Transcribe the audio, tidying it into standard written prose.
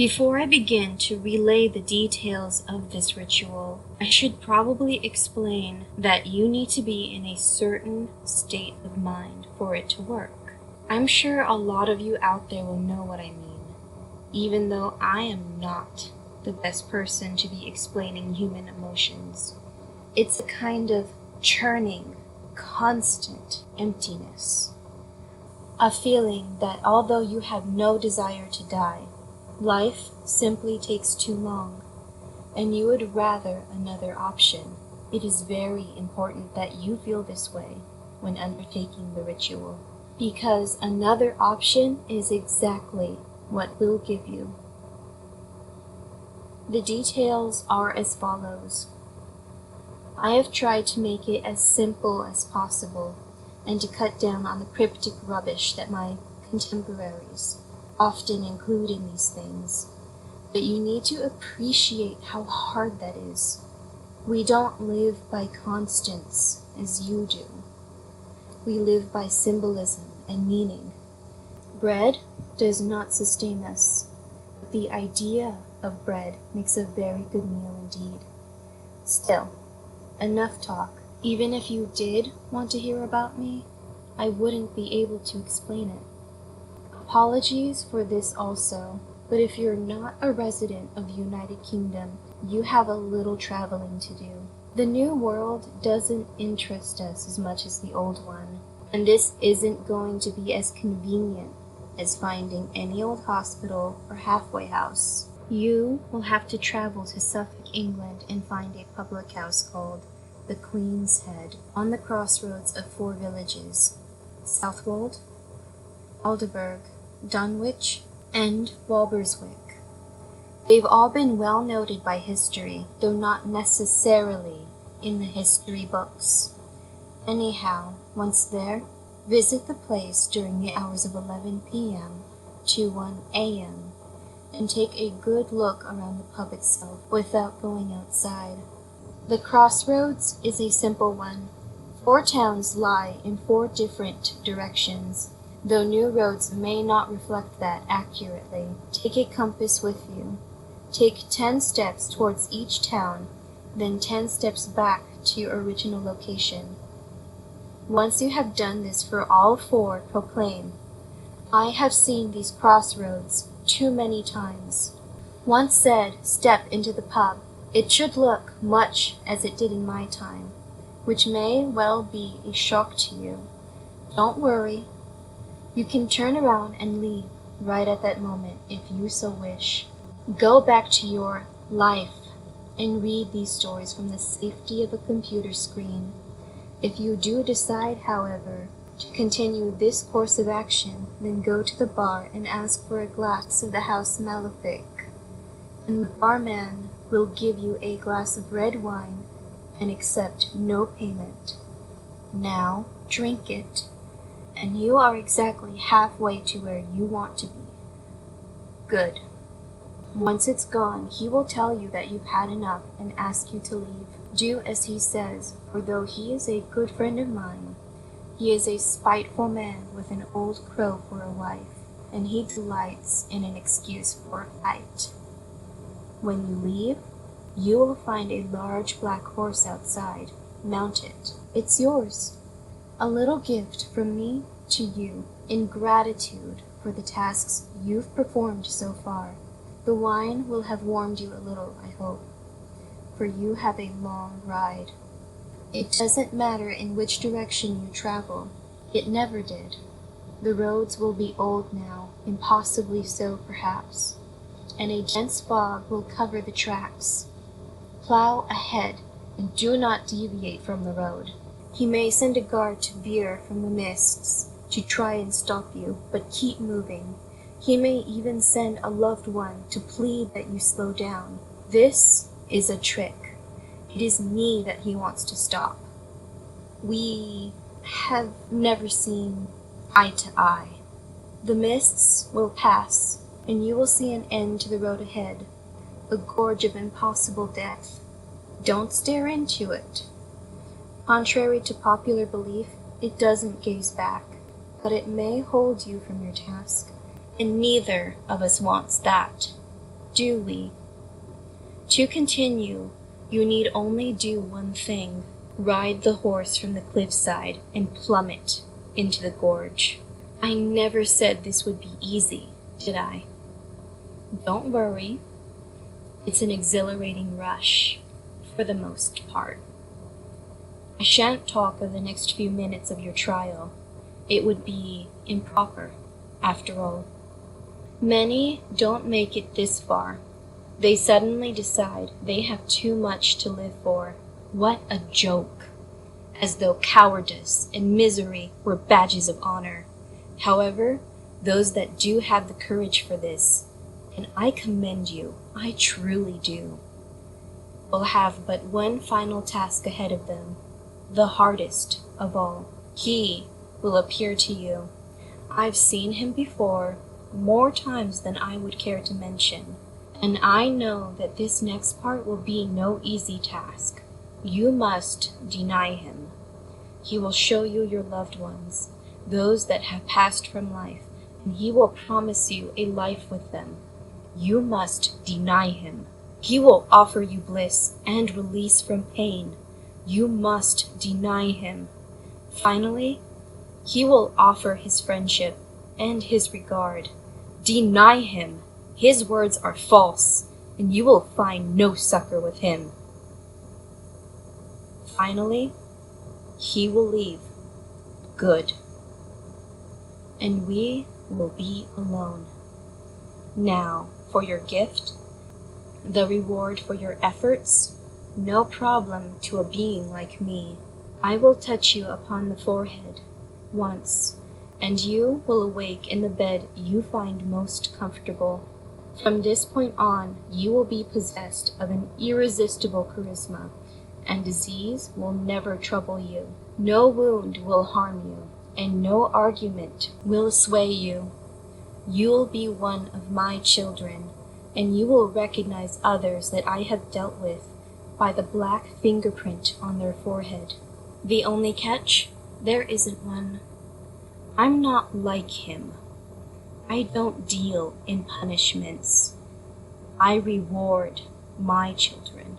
Before I begin to relay the details of this ritual, I should probably explain that you need to be in a certain state of mind for it to work. I'm sure a lot of you out there will know what I mean, even though I am not the best person to be explaining human emotions. It's a kind of churning, constant emptiness. A feeling that although you have no desire to die, life simply takes too long, and you would rather another option. It is very important that you feel this way when undertaking the ritual, because another option is exactly what will give you. The details are as follows. I have tried to make it as simple as possible and to cut down on the cryptic rubbish that my contemporaries often include in these things, but you need to appreciate how hard that is. We don't live by constants as you do. We live by symbolism and meaning. Bread does not sustain us, but the idea of bread makes a very good meal indeed. Still, enough talk. Even if you did want to hear about me, I wouldn't be able to explain it. Apologies for this also, but if you're not a resident of the United Kingdom, you have a little traveling to do. The new world doesn't interest us as much as the old one, and this isn't going to be as convenient as finding any old hospital or halfway house. You will have to travel to Suffolk, England and find a public house called the Queen's Head on the crossroads of 4 villages, Southwold, Aldeburgh, Dunwich, and Walberswick. They've all been well noted by history, though not necessarily in the history books. Anyhow, once there, visit the place during the hours of 11 p.m. to 1 a.m. and take a good look around the pub itself without going outside. The crossroads is a simple one. 4 towns lie in 4 different directions, though new roads may not reflect that accurately. Take a compass with you. Take 10 steps towards each town, then 10 steps back to your original location. Once you have done this for all 4, proclaim, "I have seen these crossroads too many times." Once said, step into the pub. It should look much as it did in my time, which may well be a shock to you. Don't worry. You can turn around and leave right at that moment if you so wish. Go back to your life and read these stories from the safety of a computer screen. If you do decide, however, to continue this course of action, then go to the bar and ask for a glass of the House Malefic, and the barman will give you a glass of red wine and accept no payment. Now, drink it, and you are exactly halfway to where you want to be. Good. Once it's gone, he will tell you that you've had enough and ask you to leave. Do as he says, for though he is a good friend of mine, he is a spiteful man with an old crow for a wife, and he delights in an excuse for a fight. When you leave, you will find a large black horse outside. Mount it. It's yours. A little gift from me to you in gratitude for the tasks you've performed so far. The wine will have warmed you a little, I hope, for you have a long ride. It doesn't matter in which direction you travel. It never did. The roads will be old now, impossibly so perhaps, and a dense fog will cover the tracks. Plow ahead and do not deviate from the road. He may send a guard to veer from the mists to try and stop you, but keep moving. He may even send a loved one to plead that you slow down. This is a trick. It is me that he wants to stop. We have never seen eye to eye. The mists will pass, and you will see an end to the road ahead, a gorge of impossible death. Don't stare into it. Contrary to popular belief, it doesn't gaze back, but it may hold you from your task, and neither of us wants that. do we? To continue, you need only do one thing. Ride the horse from the cliffside and plummet into the gorge. I never said this would be easy, did I? Don't worry. It's an exhilarating rush, for the most part. I shan't talk of the next few minutes of your trial. It would be improper, after all. Many don't make it this far. They suddenly decide they have too much to live for. What a joke! As though cowardice and misery were badges of honor. However, those that do have the courage for this, and I commend you, I truly do, will have but one final task ahead of them, the hardest of all. He will appear to you. I've seen him before, more times than I would care to mention, and I know that this next part will be no easy task. You must deny him. He will show you your loved ones, those that have passed from life, and he will promise you a life with them. You must deny him. He will offer you bliss and release from pain. You must deny him. Finally, he will offer his friendship and his regard. Deny him. His words are false, and you will find no succor with him. Finally, he will leave. Good. And we will be alone. Now, for your gift, the reward for your efforts, no problem to a being like me. I will touch you upon the forehead once, and you will awake in the bed you find most comfortable. From this point on, you will be possessed of an irresistible charisma, and disease will never trouble you. No wound will harm you, and no argument will sway you. You'll be one of my children, and you will recognize others that I have dealt with by the black fingerprint on their forehead. The only catch? There isn't one. I'm not like him. I don't deal in punishments. I reward my children.